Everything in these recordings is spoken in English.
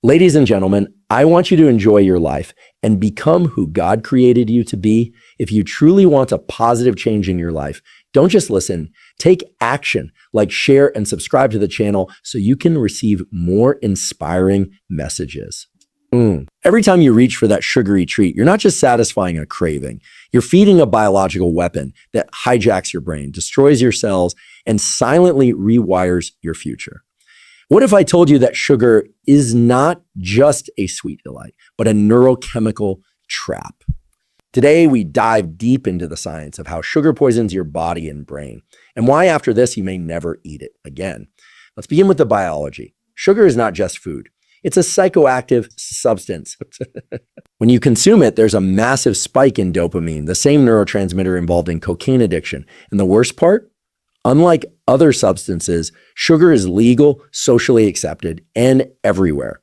Ladies and gentlemen, I want you to enjoy your life and become who God created you to be. If you truly want a positive change in your life, don't just listen, take action, like share and subscribe to the channel so you can receive more inspiring messages. Every time you reach for that sugary treat, you're not just satisfying a craving, you're feeding a biological weapon that hijacks your brain, destroys your cells, and silently rewires your future. What if I told you that sugar is not just a sweet delight, but a neurochemical trap? Today, we dive deep into the science of how sugar poisons your body and brain, and why after this, you may never eat it again. Let's begin with the biology. Sugar is not just food. It's a psychoactive substance. When you consume it, there's a massive spike in dopamine, the same neurotransmitter involved in cocaine addiction. And the worst part? Unlike other substances, sugar is legal, socially accepted, and everywhere.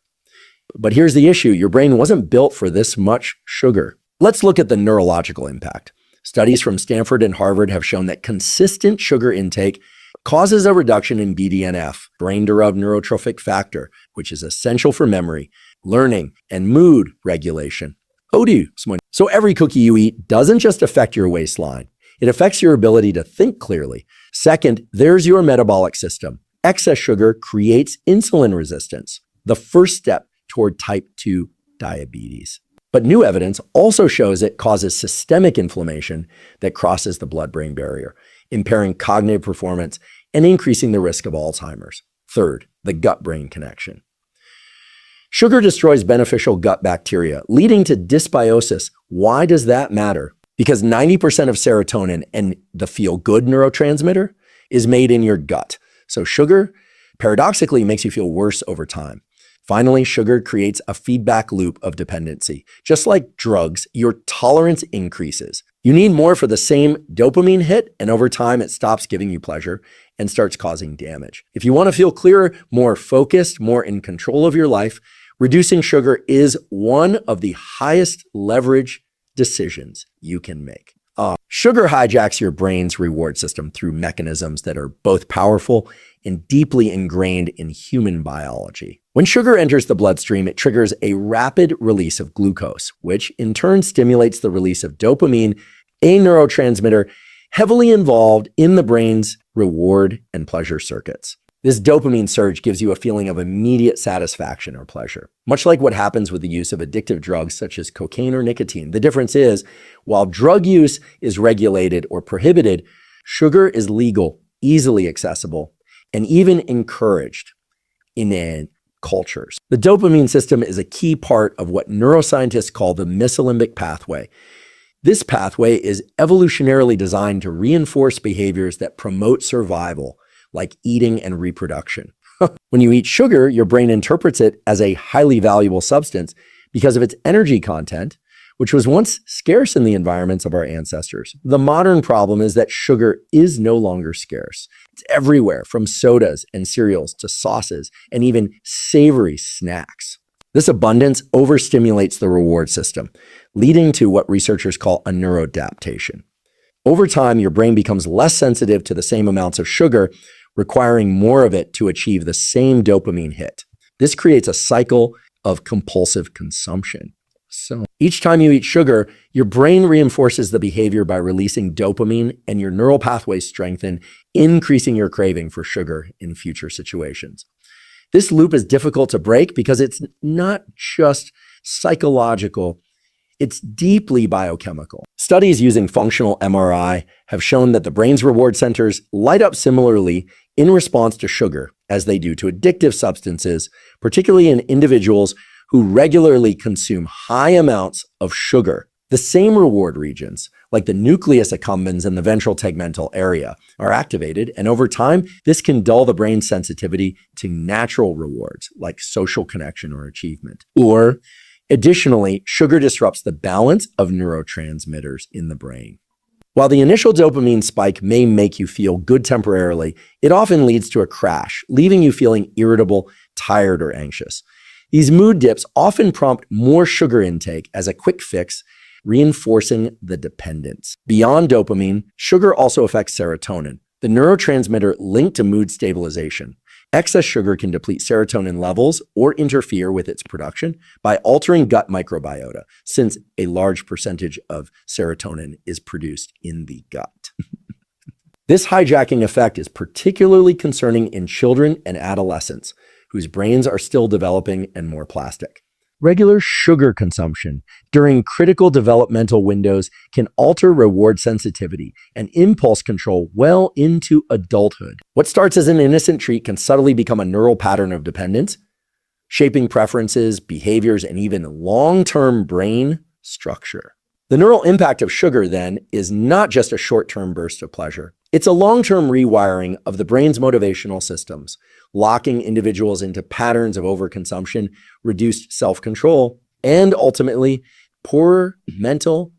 But here's the issue. Your brain wasn't built for this much sugar. Let's look at the neurological impact. Studies from Stanford and Harvard have shown that consistent sugar intake causes a reduction in BDNF, brain-derived neurotrophic factor, which is essential for memory, learning, and mood regulation. So every cookie you eat doesn't just affect your waistline. It affects your ability to think clearly. Second, there's your metabolic system. Excess sugar creates insulin resistance, the first step toward type 2 diabetes. But new evidence also shows it causes systemic inflammation that crosses the blood-brain barrier, impairing cognitive performance and increasing the risk of Alzheimer's. Third, the gut-brain connection. Sugar destroys beneficial gut bacteria, leading to dysbiosis. Why does that matter? Because 90% of serotonin and the feel-good neurotransmitter is made in your gut. So sugar, paradoxically, makes you feel worse over time. Finally, sugar creates a feedback loop of dependency. Just like drugs, your tolerance increases. You need more for the same dopamine hit, and over time, it stops giving you pleasure and starts causing damage. If you want to feel clearer, more focused, more in control of your life, reducing sugar is one of the highest leverage decisions you can make. Sugar hijacks your brain's reward system through mechanisms that are both powerful and deeply ingrained in human biology. When sugar enters the bloodstream, it triggers a rapid release of glucose, which in turn stimulates the release of dopamine, a neurotransmitter heavily involved in the brain's reward and pleasure circuits. This dopamine surge gives you a feeling of immediate satisfaction or pleasure. Much like what happens with the use of addictive drugs such as cocaine or nicotine, the difference is, while drug use is regulated or prohibited, sugar is legal, easily accessible, and even encouraged in cultures. The dopamine system is a key part of what neuroscientists call the mesolimbic pathway. This pathway is evolutionarily designed to reinforce behaviors that promote survival, like eating and reproduction. When you eat sugar, your brain interprets it as a highly valuable substance because of its energy content, which was once scarce in the environments of our ancestors. The modern problem is that sugar is no longer scarce. It's everywhere, from sodas and cereals to sauces and even savory snacks. This abundance overstimulates the reward system, leading to what researchers call a neuroadaptation. Over time, your brain becomes less sensitive to the same amounts of sugar, requiring more of it to achieve the same dopamine hit. This creates a cycle of compulsive consumption. So each time you eat sugar, your brain reinforces the behavior by releasing dopamine, and your neural pathways strengthen, increasing your craving for sugar in future situations. This loop is difficult to break because it's not just psychological, it's deeply biochemical. Studies using functional MRI have shown that the brain's reward centers light up similarly in response to sugar as they do to addictive substances, particularly in individuals who regularly consume high amounts of sugar. The same reward regions, like the nucleus accumbens and the ventral tegmental area, are activated, and over time, this can dull the brain's sensitivity to natural rewards, like social connection or achievement. Or additionally, sugar disrupts the balance of neurotransmitters in the brain. While the initial dopamine spike may make you feel good temporarily, it often leads to a crash, leaving you feeling irritable, tired, or anxious. These mood dips often prompt more sugar intake as a quick fix, reinforcing the dependence. Beyond dopamine, sugar also affects serotonin, the neurotransmitter linked to mood stabilization. Excess sugar can deplete serotonin levels or interfere with its production by altering gut microbiota, since a large percentage of serotonin is produced in the gut. This hijacking effect is particularly concerning in children and adolescents, whose brains are still developing and more plastic. Regular sugar consumption during critical developmental windows can alter reward sensitivity and impulse control well into adulthood. What starts as an innocent treat can subtly become a neural pattern of dependence, shaping preferences, behaviors, and even long-term brain structure. The neural impact of sugar, then, is not just a short-term burst of pleasure. It's a long-term rewiring of the brain's motivational systems, locking individuals into patterns of overconsumption, reduced self-control, and ultimately poorer mental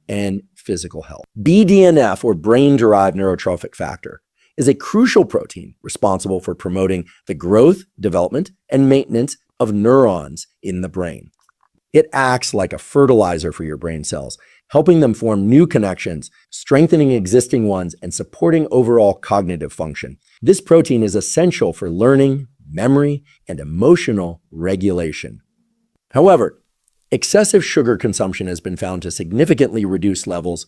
and physical health. BDNF, or brain-derived neurotrophic factor, is a crucial protein responsible for promoting the growth, development, and maintenance of neurons in the brain. It acts like a fertilizer for your brain cells, helping them form new connections, strengthening existing ones, and supporting overall cognitive function. This protein is essential for learning, memory, and emotional regulation. However, excessive sugar consumption has been found to significantly reduce levels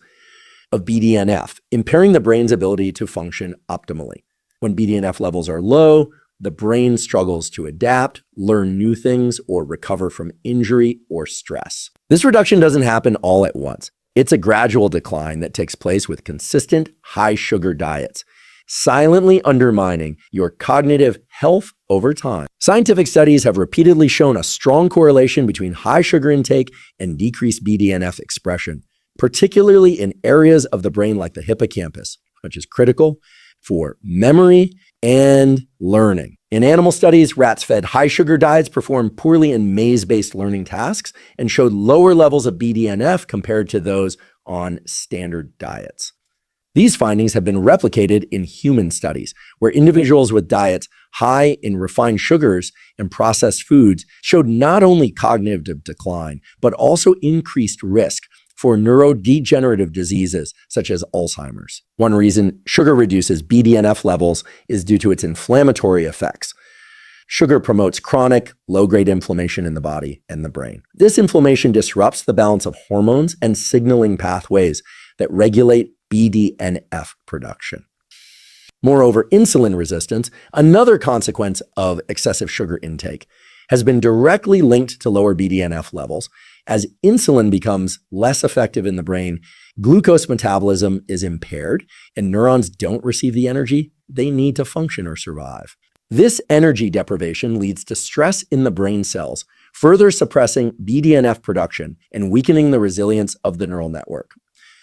of BDNF, impairing the brain's ability to function optimally. When BDNF levels are low, the brain struggles to adapt, learn new things, or recover from injury or stress. This reduction doesn't happen all at once. It's a gradual decline that takes place with consistent high sugar diets, silently undermining your cognitive health over time. Scientific studies have repeatedly shown a strong correlation between high sugar intake and decreased BDNF expression, particularly in areas of the brain like the hippocampus, which is critical for memory and learning. In animal studies, rats fed high sugar diets performed poorly in maze-based learning tasks and showed lower levels of BDNF compared to those on standard diets. These findings have been replicated in human studies, where individuals with diets high in refined sugars and processed foods showed not only cognitive decline, but also increased risk for neurodegenerative diseases such as Alzheimer's. One reason sugar reduces BDNF levels is due to its inflammatory effects. Sugar promotes chronic, low-grade inflammation in the body and the brain. This inflammation disrupts the balance of hormones and signaling pathways that regulate BDNF production. Moreover, insulin resistance, another consequence of excessive sugar intake, has been directly linked to lower BDNF levels. As insulin becomes less effective in the brain, glucose metabolism is impaired and neurons don't receive the energy they need to function or survive. This energy deprivation leads to stress in the brain cells, further suppressing BDNF production and weakening the resilience of the neural network.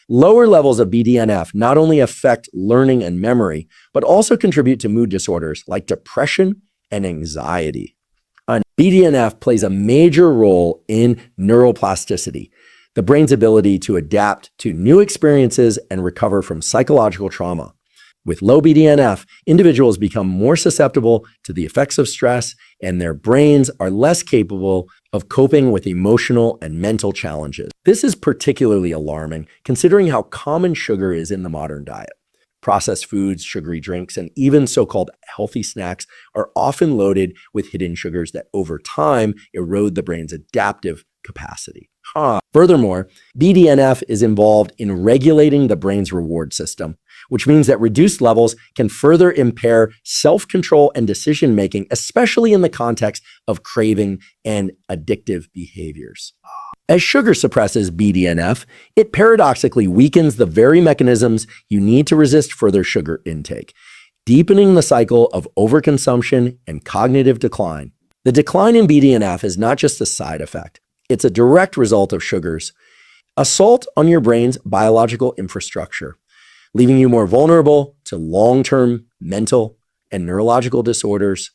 Lower levels of BDNF not only affect learning and memory, but also contribute to mood disorders like depression and anxiety. BDNF plays a major role in neuroplasticity, the brain's ability to adapt to new experiences and recover from psychological trauma. With low BDNF, individuals become more susceptible to the effects of stress, and their brains are less capable of coping with emotional and mental challenges. This is particularly alarming, considering how common sugar is in the modern diet. Processed foods, sugary drinks, and even so-called healthy snacks are often loaded with hidden sugars that over time erode the brain's adaptive capacity. Furthermore, BDNF is involved in regulating the brain's reward system, which means that reduced levels can further impair self-control and decision-making, especially in the context of craving and addictive behaviors. As sugar suppresses BDNF, it paradoxically weakens the very mechanisms you need to resist further sugar intake, deepening the cycle of overconsumption and cognitive decline. The decline in BDNF is not just a side effect. It's a direct result of sugar's assault on your brain's biological infrastructure, leaving you more vulnerable to long-term mental and neurological disorders.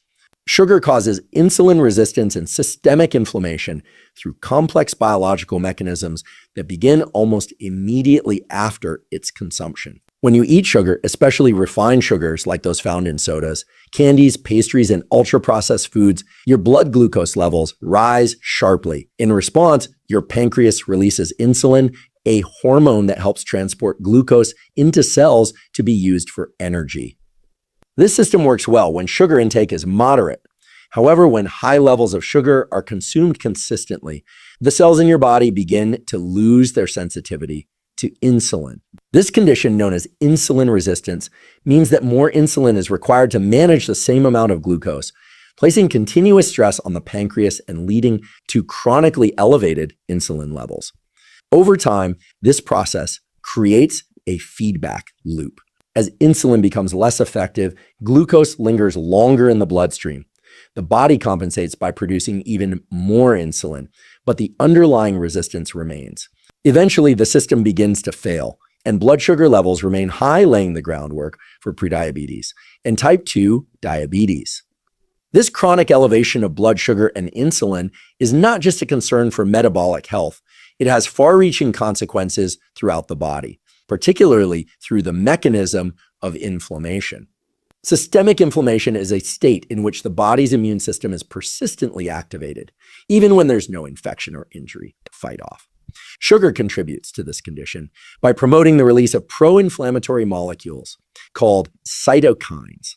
Sugar causes insulin resistance and systemic inflammation through complex biological mechanisms that begin almost immediately after its consumption. When you eat sugar, especially refined sugars like those found in sodas, candies, pastries, and ultra-processed foods, your blood glucose levels rise sharply. In response, your pancreas releases insulin, a hormone that helps transport glucose into cells to be used for energy. This system works well when sugar intake is moderate. However, when high levels of sugar are consumed consistently, the cells in your body begin to lose their sensitivity to insulin. This condition, known as insulin resistance, means that more insulin is required to manage the same amount of glucose, placing continuous stress on the pancreas and leading to chronically elevated insulin levels. Over time, this process creates a feedback loop. As insulin becomes less effective, glucose lingers longer in the bloodstream. The body compensates by producing even more insulin, but the underlying resistance remains. Eventually, the system begins to fail, and blood sugar levels remain high, laying the groundwork for prediabetes and type 2 diabetes. This chronic elevation of blood sugar and insulin is not just a concern for metabolic health. It has far-reaching consequences throughout the body, particularly through the mechanism of inflammation. Systemic inflammation is a state in which the body's immune system is persistently activated, even when there's no infection or injury to fight off. Sugar contributes to this condition by promoting the release of pro-inflammatory molecules called cytokines.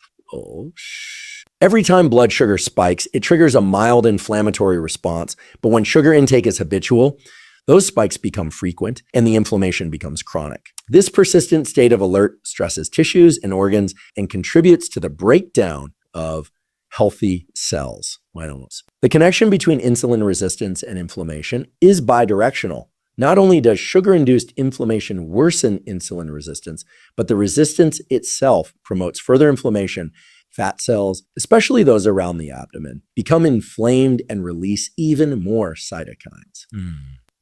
Every time blood sugar spikes, it triggers a mild inflammatory response, but when sugar intake is habitual, those spikes become frequent and the inflammation becomes chronic. This persistent state of alert stresses tissues and organs and contributes to the breakdown of healthy cells. The connection between insulin resistance and inflammation is bidirectional. Not only does sugar-induced inflammation worsen insulin resistance, but the resistance itself promotes further inflammation. Fat cells, especially those around the abdomen, become inflamed and release even more cytokines.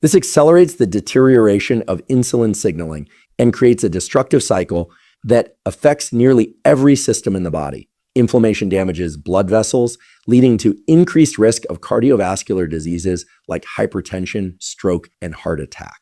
This accelerates the deterioration of insulin signaling and creates a destructive cycle that affects nearly every system in the body. Inflammation damages blood vessels, leading to increased risk of cardiovascular diseases like hypertension, stroke, and heart attack.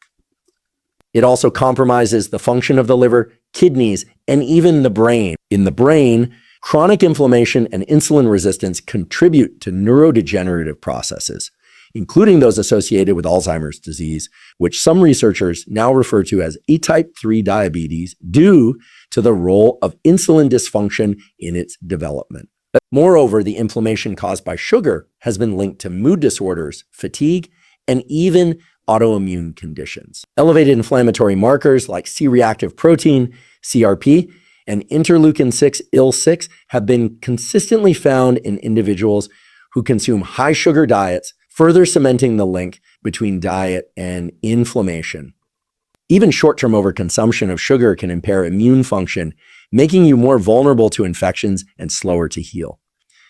It also compromises the function of the liver, kidneys, and even the brain. In the brain, chronic inflammation and insulin resistance contribute to neurodegenerative processes, including those associated with Alzheimer's disease, which some researchers now refer to as type 3 diabetes due to the role of insulin dysfunction in its development. Moreover, the inflammation caused by sugar has been linked to mood disorders, fatigue, and even autoimmune conditions. Elevated inflammatory markers like C-reactive protein, CRP, and interleukin-6, IL-6 have been consistently found in individuals who consume high sugar diets, further cementing the link between diet and inflammation. Even short-term overconsumption of sugar can impair immune function, making you more vulnerable to infections and slower to heal.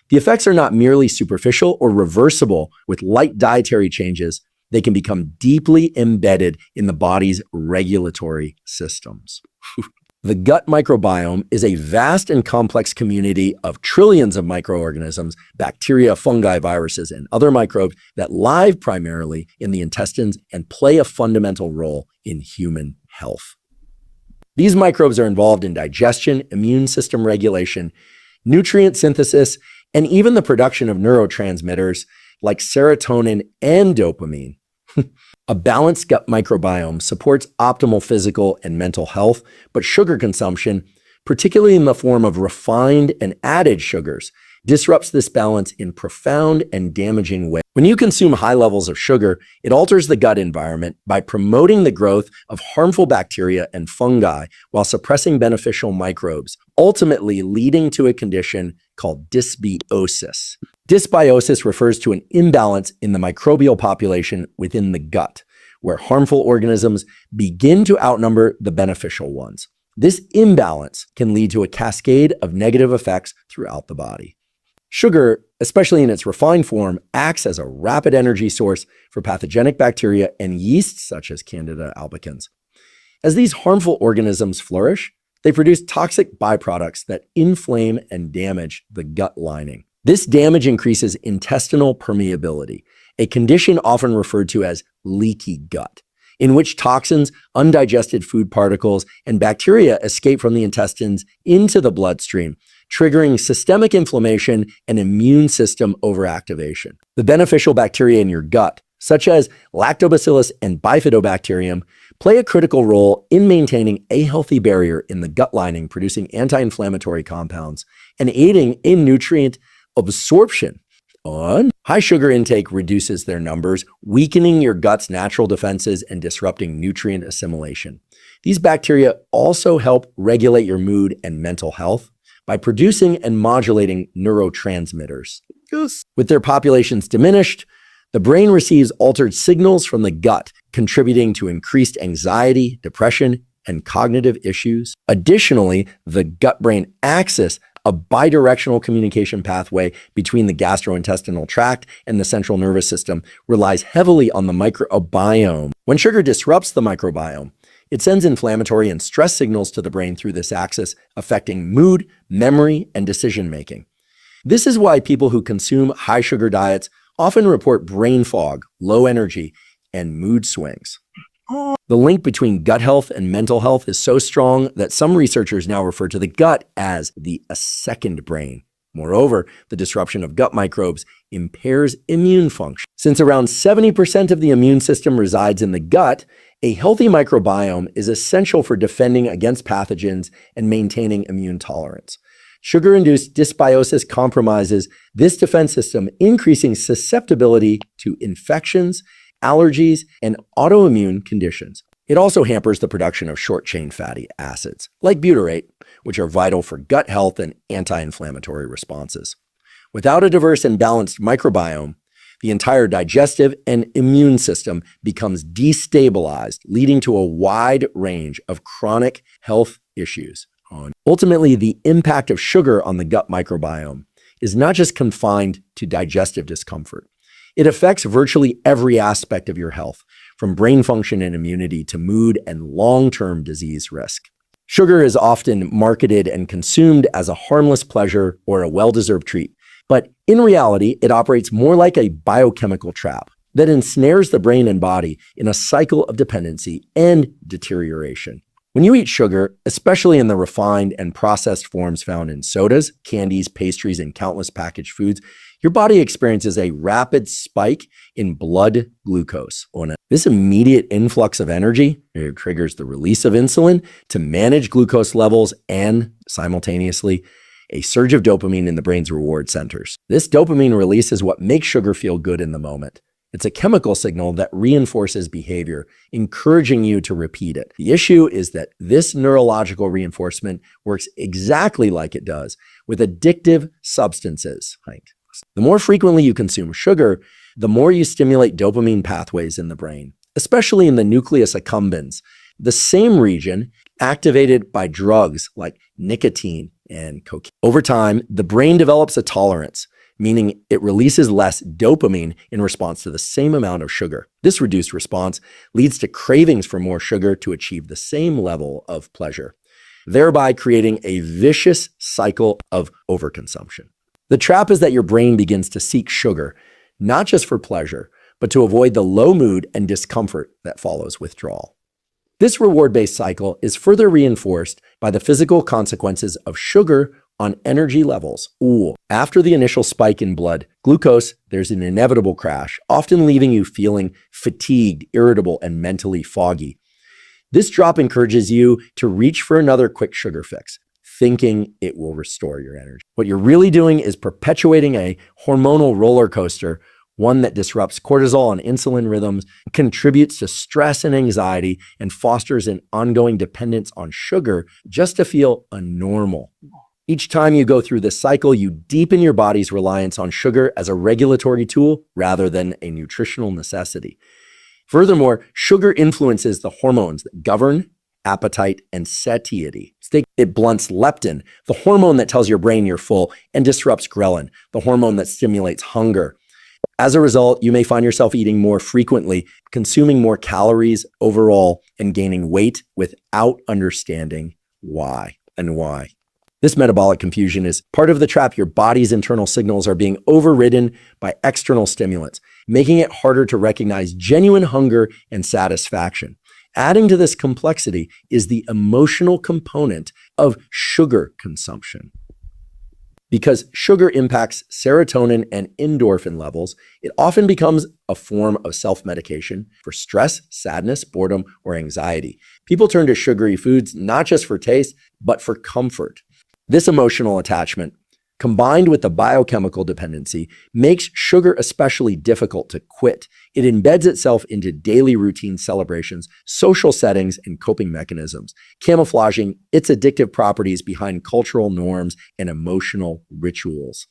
The effects are not merely superficial or reversible with light dietary changes. They can become deeply embedded in the body's regulatory systems. The gut microbiome is a vast and complex community of trillions of microorganisms, bacteria, fungi, viruses, and other microbes that live primarily in the intestines and play a fundamental role in human health. These microbes are involved in digestion, immune system regulation, nutrient synthesis, and even the production of neurotransmitters like serotonin and dopamine. A balanced gut microbiome supports optimal physical and mental health, but sugar consumption, particularly in the form of refined and added sugars, disrupts this balance in profound and damaging ways. When you consume high levels of sugar, it alters the gut environment by promoting the growth of harmful bacteria and fungi while suppressing beneficial microbes, ultimately leading to a condition called dysbiosis. Dysbiosis refers to an imbalance in the microbial population within the gut, where harmful organisms begin to outnumber the beneficial ones. This imbalance can lead to a cascade of negative effects throughout the body. Sugar, especially in its refined form, acts as a rapid energy source for pathogenic bacteria and yeasts such as Candida albicans. As these harmful organisms flourish, they produce toxic byproducts that inflame and damage the gut lining. This damage increases intestinal permeability, a condition often referred to as leaky gut, in which toxins, undigested food particles, and bacteria escape from the intestines into the bloodstream, triggering systemic inflammation and immune system overactivation. The beneficial bacteria in your gut, such as lactobacillus and bifidobacterium, play a critical role in maintaining a healthy barrier in the gut lining, producing anti-inflammatory compounds and aiding in nutrient absorption. High sugar intake reduces their numbers, weakening your gut's natural defenses and disrupting nutrient assimilation. These bacteria also help regulate your mood and mental health by producing and modulating neurotransmitters. Yes. With their populations diminished, the brain receives altered signals from the gut, contributing to increased anxiety, depression, and cognitive issues. Additionally, the gut-brain axis, a bidirectional communication pathway between the gastrointestinal tract and the central nervous system, relies heavily on the microbiome. When sugar disrupts the microbiome, it sends inflammatory and stress signals to the brain through this axis, affecting mood, memory, and decision-making. This is why people who consume high-sugar diets often report brain fog, low energy, and mood swings. The link between gut health and mental health is so strong that some researchers now refer to the gut as a second brain. Moreover, the disruption of gut microbes impairs immune function. Since around 70% of the immune system resides in the gut, a healthy microbiome is essential for defending against pathogens and maintaining immune tolerance. Sugar-induced dysbiosis compromises this defense system, increasing susceptibility to infections, allergies, and autoimmune conditions. It also hampers the production of short-chain fatty acids, like butyrate, which are vital for gut health and anti-inflammatory responses. Without a diverse and balanced microbiome, the entire digestive and immune system becomes destabilized, leading to a wide range of chronic health issues. Ultimately, the impact of sugar on the gut microbiome is not just confined to digestive discomfort. It affects virtually every aspect of your health, from brain function and immunity to mood and long-term disease risk. Sugar is often marketed and consumed as a harmless pleasure or a well-deserved treat, but in reality, it operates more like a biochemical trap that ensnares the brain and body in a cycle of dependency and deterioration. When you eat sugar, especially in the refined and processed forms found in sodas, candies, pastries, and countless packaged foods, your body experiences a rapid spike in blood glucose. This immediate influx of energy triggers the release of insulin to manage glucose levels and, simultaneously, a surge of dopamine in the brain's reward centers. This dopamine release is what makes sugar feel good in the moment. It's a chemical signal that reinforces behavior, encouraging you to repeat it. The issue is that this neurological reinforcement works exactly like it does with addictive substances. The more frequently you consume sugar, the more you stimulate dopamine pathways in the brain, especially in the nucleus accumbens, the same region activated by drugs like nicotine and cocaine. Over time, the brain develops a tolerance, meaning it releases less dopamine in response to the same amount of sugar. This reduced response leads to cravings for more sugar to achieve the same level of pleasure, thereby creating a vicious cycle of overconsumption. The trap is that your brain begins to seek sugar, not just for pleasure, but to avoid the low mood and discomfort that follows withdrawal. This reward-based cycle is further reinforced by the physical consequences of sugar on energy levels. After the initial spike in blood glucose, there's an inevitable crash, often leaving you feeling fatigued, irritable, and mentally foggy. This drop encourages you to reach for another quick sugar fix, thinking it will restore your energy. What you're really doing is perpetuating a hormonal roller coaster, one that disrupts cortisol and insulin rhythms, contributes to stress and anxiety, and fosters an ongoing dependence on sugar just to feel normal. Each time you go through this cycle, you deepen your body's reliance on sugar as a regulatory tool rather than a nutritional necessity. Furthermore, sugar influences the hormones that govern appetite and satiety. It blunts leptin, the hormone that tells your brain you're full, and disrupts ghrelin, the hormone that stimulates hunger. As a result, you may find yourself eating more frequently, consuming more calories overall, and gaining weight without understanding why. This metabolic confusion is part of the trap. Your body's internal signals are being overridden by external stimulants, making it harder to recognize genuine hunger and satisfaction. Adding to this complexity is the emotional component of sugar consumption. Because sugar impacts serotonin and endorphin levels, it often becomes a form of self-medication for stress, sadness, boredom, or anxiety. People turn to sugary foods not just for taste, but for comfort. This emotional attachment combined with the biochemical dependency, makes sugar especially difficult to quit. It embeds itself into daily routine celebrations, social settings, and coping mechanisms, camouflaging its addictive properties behind cultural norms and emotional rituals.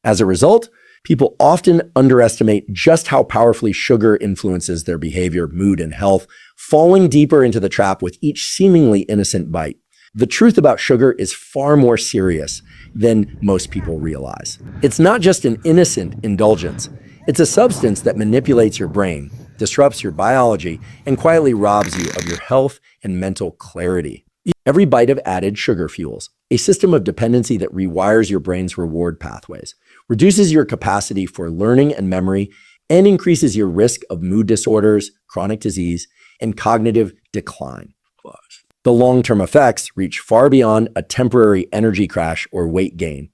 As a result, people often underestimate just how powerfully sugar influences their behavior, mood, and health, falling deeper into the trap with each seemingly innocent bite. The truth about sugar is far more serious than most people realize. It's not just an innocent indulgence. It's a substance that manipulates your brain, disrupts your biology, and quietly robs you of your health and mental clarity. Every bite of added sugar fuels a system of dependency that rewires your brain's reward pathways, reduces your capacity for learning and memory, and increases your risk of mood disorders, chronic disease, and cognitive decline. The long-term effects reach far beyond a temporary energy crash or weight gain.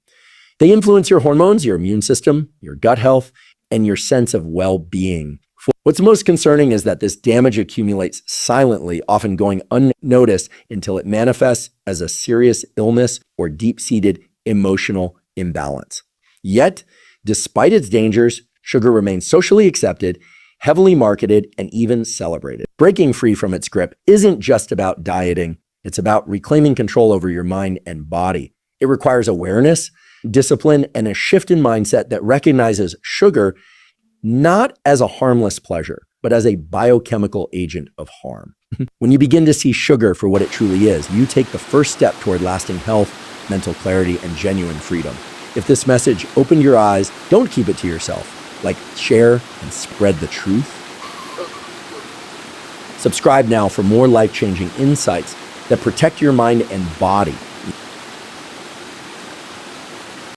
They influence your hormones, your immune system, your gut health, and your sense of well-being. What's most concerning is that this damage accumulates silently, often going unnoticed until it manifests as a serious illness or deep-seated emotional imbalance. Yet, despite its dangers, sugar remains socially accepted, heavily marketed, and even celebrated. Breaking free from its grip isn't just about dieting. It's about reclaiming control over your mind and body. It requires awareness, discipline, and a shift in mindset that recognizes sugar not as a harmless pleasure, but as a biochemical agent of harm. When you begin to see sugar for what it truly is, you take the first step toward lasting health, mental clarity, and genuine freedom. If this message opened your eyes, don't keep it to yourself. Like, share, and spread the truth. Subscribe now for more life-changing insights that protect your mind and body